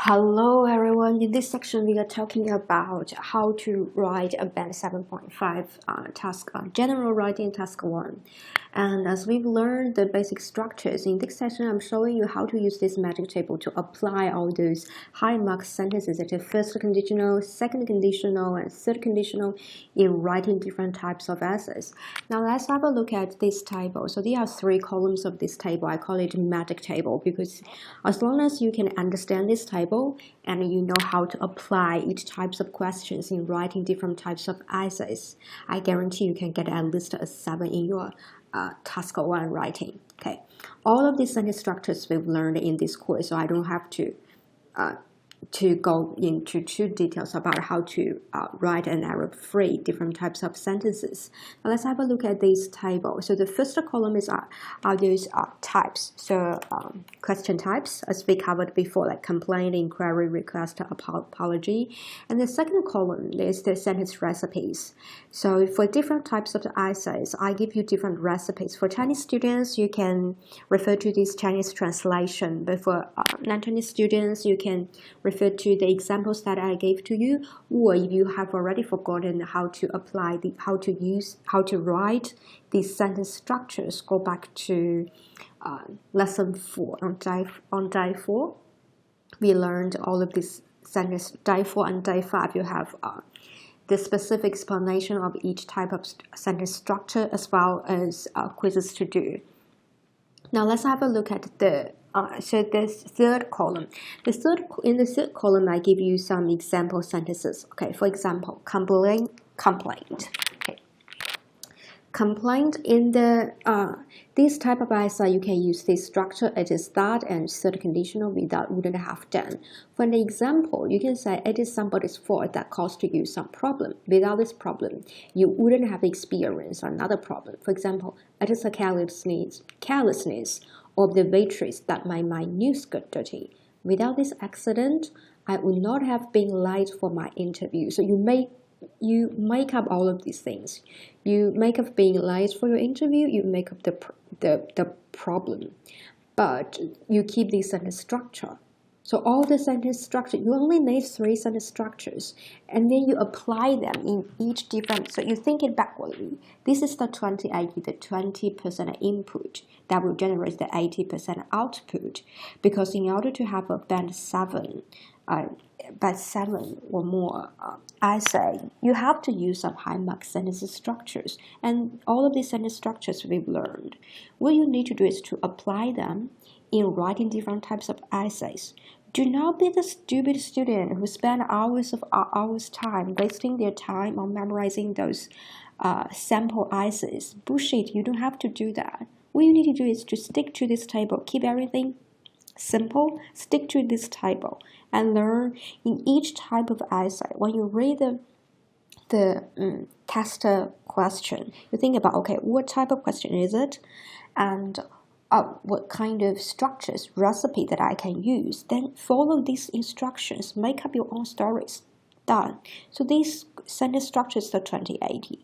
Hello everyone, in this section we are talking about how to write a band 7.5 task, general writing task 1. And as we've learned the basic structures, in this section I'm showing you how to use this magic table to apply all those high mark sentences at the first conditional, second conditional, and third conditional in writing different types of essays. Now let's have a look at this table. So there are 3 columns of this table. I call it magic table because as long as you can understand this table, and you know how to apply each types of questions in writing different types of essays, I guarantee you can get at least a 7 in your task 1 writing. Okay, all of these sentence structures we've learned in this course, so I don't have to go into too details about how to write an error-free different types of sentences. Now let's have a look at this table. So the first column is are those types. So question types, as we covered before, like complaint, inquiry, request, apology. And the second column is the sentence recipes. So for different types of essays, I give you different recipes. For Chinese students, you can refer to this Chinese translation, but for non-Chinese students, you can refer to the examples that I gave to you, or if you have already forgotten how to apply how to write these sentence structures, go back to lesson 4 on day 4. We learned all of these sentences. Day 4 and day 5, you have the specific explanation of each type of sentence structure as well as quizzes to do. Now let's have a look at the this third column. In the third column, I give you some example sentences. Okay, for example, complaint. Okay, complaint in the this type of essay, you can use this structure at the start and third conditional without wouldn't have done. For an example, you can say it is somebody's fault that caused you some problem. Without this problem, you wouldn't have experienced another problem. For example, it is a carelessness of the waitress that made my new skirt dirty. Without this accident, I would not have been late for my interview. So you make up all of these things. You make up being late for your interview, you make up the problem, but you keep the sentence structure. So all the sentence structure, you only need 3 sentence structures, and then you apply them in each different. So you think it backwardly. This is the 20-80, the 20% input that will generate the 80% output. Because in order to have a band 7 or more essay, you have to use some high mark sentence structures, and all of these sentence structures we've learned. What you need to do is to apply them in writing different types of essays. Do not be the stupid student who spend hours time wasting their time on memorizing those sample essays. Bullshit, you don't have to do that. What you need to do is to stick to this table. Keep everything simple, stick to this table, and learn in each type of essay. When you read the test question, you think about, okay, what type of question is it? And what kind of structures, recipe that I can use. Then follow these instructions, make up your own stories. Done. So these sentence structures are 20-80.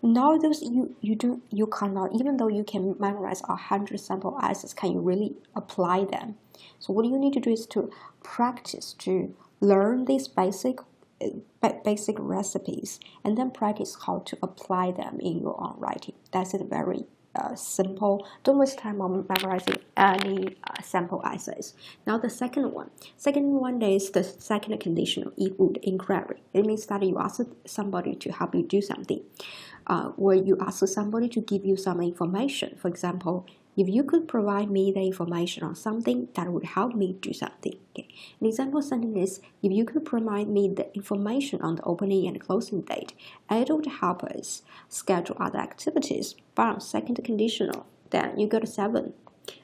Now those you cannot, even though you can memorize 100 sample essays, can you really apply them? So what you need to do is to practice, to learn these basic recipes, and then practice how to apply them in your own writing. That's it, very simple. Don't waste time on memorizing any sample essays. Now the second one is the second conditional, inquiry. It means that you ask somebody to help you do something, or you ask somebody to give you some information. For example, if you could provide me the information on something that would help me do something. Okay. An example sentence is, if you could provide me the information on the opening and closing date, it would help us schedule other activities. Bam, second conditional. Then you got 7.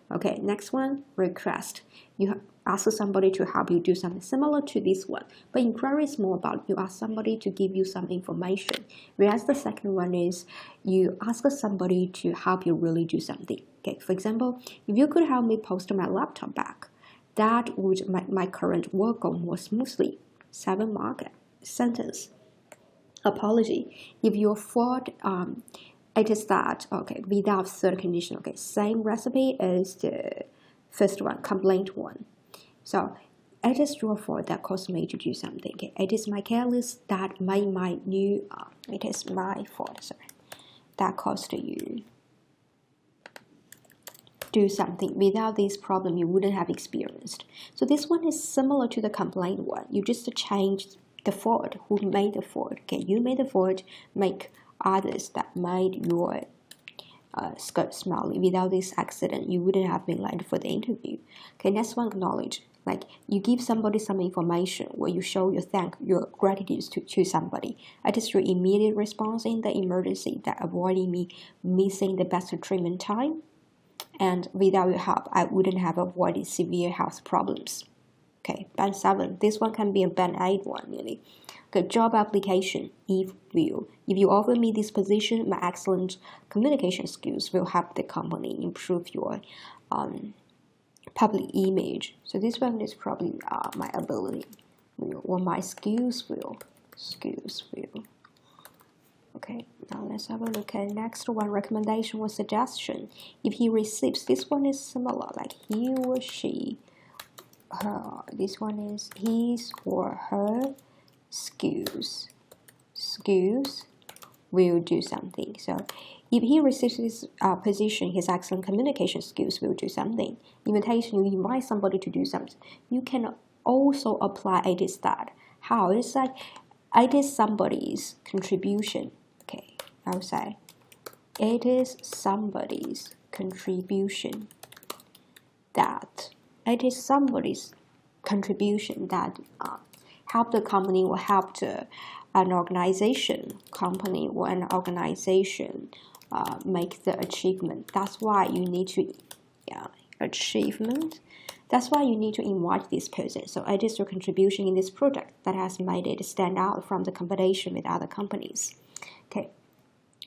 Okay, next one, request. You ask somebody to help you do something similar to this one, but inquiry is more about you ask somebody to give you some information, whereas the second one is you ask somebody to help you really do something. Okay, for example, if you could help me post my laptop back, that would make my current work go more smoothly. 7 mark sentence. Apology. If your fault it is that, okay, without third condition, okay, same recipe as the first one, complaint one. So it is your fault that caused me to do something. Okay? It is my carelessness that made my new. It is my fault. Sorry, that caused you do something. Without this problem, you wouldn't have experienced. So this one is similar to the complaint one. You just change the fault. Who made the fault? Okay, you made the fault. Make others that made your skirt smelly. Without this accident, you wouldn't have been late for the interview. Okay, next one, acknowledge. Like you give somebody some information where you show your gratitude to somebody. It is your immediate response in the emergency that avoiding me missing the best treatment time. And without your help, I wouldn't have avoided severe health problems. Okay, band 7. This one can be a band 8 one, really. Okay, job application. If you offer me this position, my excellent communication skills will help the company improve your public image. So this one is probably my ability or my skills will. Okay, now let's have a look at next one, recommendation or suggestion. If he receives, this one is similar, like he or she, her. This one is his or her skills will do something. So if he receives this position, his excellent communication skills will do something. Invitation, you invite somebody to do something. You can also apply it is that. How? It's like it is somebody's contribution. Okay, I'll say it is somebody's contribution that help the company or help an organization, make the achievement. That's why you need to achievement. That's why you need to invite this person. So it is your contribution in this project that has made it stand out from the competition with other companies. Okay.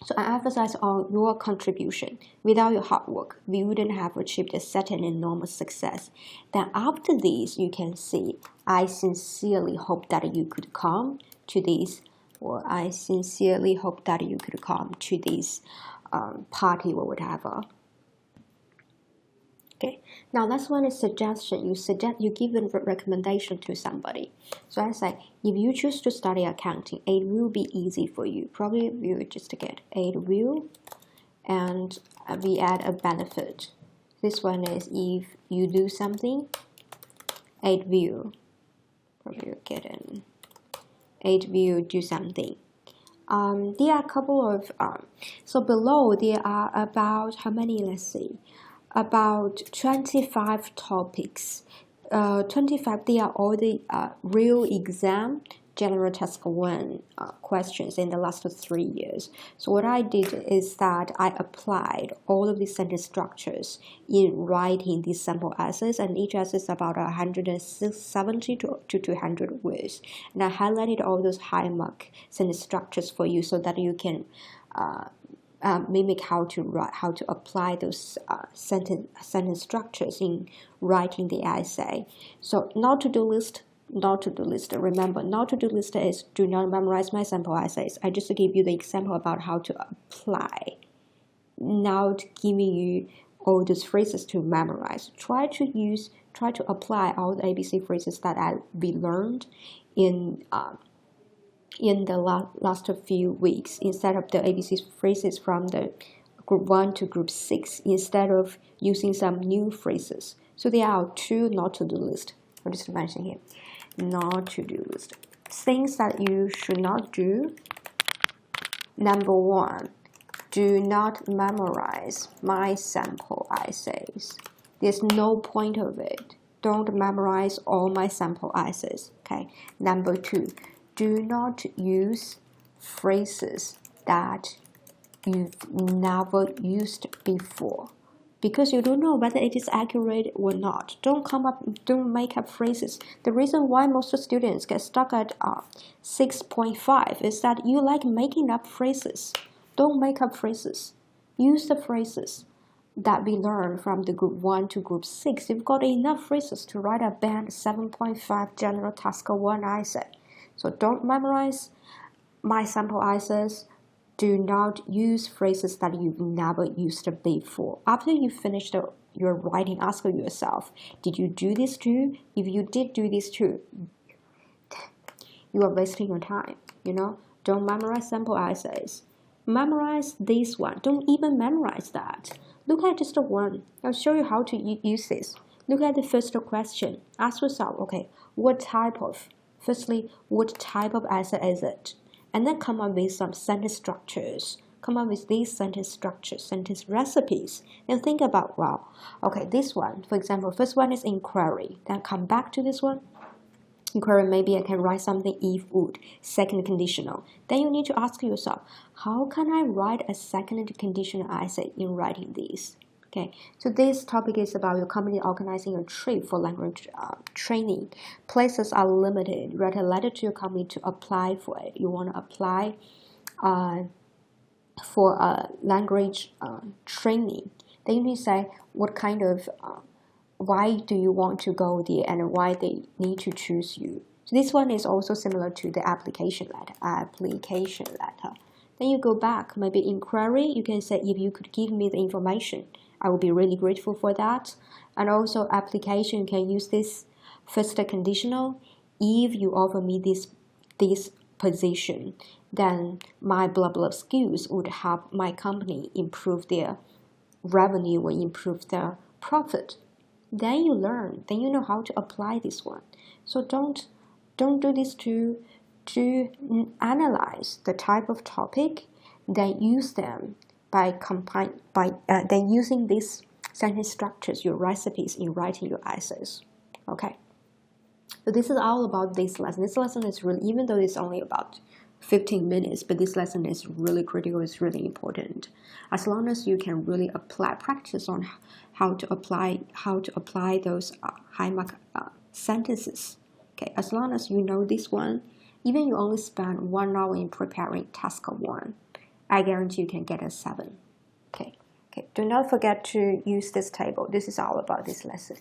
So I emphasize on your contribution. Without your hard work, we wouldn't have achieved a certain enormous success. Then after this, you can see, I sincerely hope that you could come to this, or I sincerely hope that you could come to this party or whatever. Okay. Now that's one is suggestion. You give a recommendation to somebody. So I say, if you choose to study accounting, it will be easy for you. Probably we will just get it will, and we add a benefit. This one is if you do something, it will. Probably you'll get an. It will do something. There are a couple of so below there are about how many? Let's see. About 25 topics. 25, they are all the real exam, general task 1 questions in the last 3 years. So what I did is that I applied all of these sentence structures in writing these sample essays, and each essay is about 170 to 200 words. And I highlighted all those high mark sentence structures for you so that you can mimic how to apply those sentence structures in writing the essay. So not to-do list. Remember, not to-do list is do not memorize my sample essays. I just give you the example about how to apply, not giving you all those phrases to memorize. Try to apply all the ABC phrases that we learned in the last few weeks, instead of the ABC phrases from the group 1 to group 6, instead of using some new phrases. So there are 2 not to-do list. I'll just mention here. Not to-do list. Things that you should not do. Number 1, do not memorize my sample essays. There's no point of it. Don't memorize all my sample essays. Okay. Number 2, do not use phrases that you've never used before, because you don't know whether it is accurate or not. Don't make up phrases. The reason why most students get stuck at 6.5 is that you like making up phrases. Don't make up phrases. Use the phrases that we learned from the group 1 to group 6. You've got enough phrases to write a band 7.5 general task 1 essay. So don't memorize my sample essays. Do not use phrases that you've never used before. After you finish the you're writing, ask yourself, did you do this too? If you did do this too, you are wasting your time, Don't memorize sample essays. Memorize this one. Don't even memorize that. Look at just one. I'll show you how to use this. Look at the first question. Ask yourself, okay, what type of essay is it? And then come up with some sentence structures. Come up with these sentence structures, sentence recipes. Then think about, okay, this one, for example, first one is inquiry. Then come back to this one. Inquiry, maybe I can write something if would, second conditional. Then you need to ask yourself, how can I write a second conditional essay in writing this? Okay, so this topic is about your company organizing a trip for language training. Places are limited. Write a letter to your company to apply for it. You want to apply for a language training. Then you need to say what kind of why do you want to go there and why they need to choose you. So this one is also similar to the application letter. Then you go back, maybe inquiry, you can say, if you could give me the information, I would be really grateful for that. And also application, you can use this first conditional. If you offer me this position, then my blah blah skills would help my company improve their revenue or improve their profit. Then you learn, then you know how to apply this one. So don't do this to analyze the type of topic, then use them then using these sentence structures, your recipes in writing your essays. Okay. So this is all about this lesson. This lesson is really, even though it's only about 15 minutes, but this lesson is really critical, it's really important. As long as you can really practice on how to apply those high mark sentences. Okay, as long as you know this one, even you only spend 1 hour in preparing task 1, I guarantee you can get a 7. Okay. Do not forget to use this table. This is all about this lesson.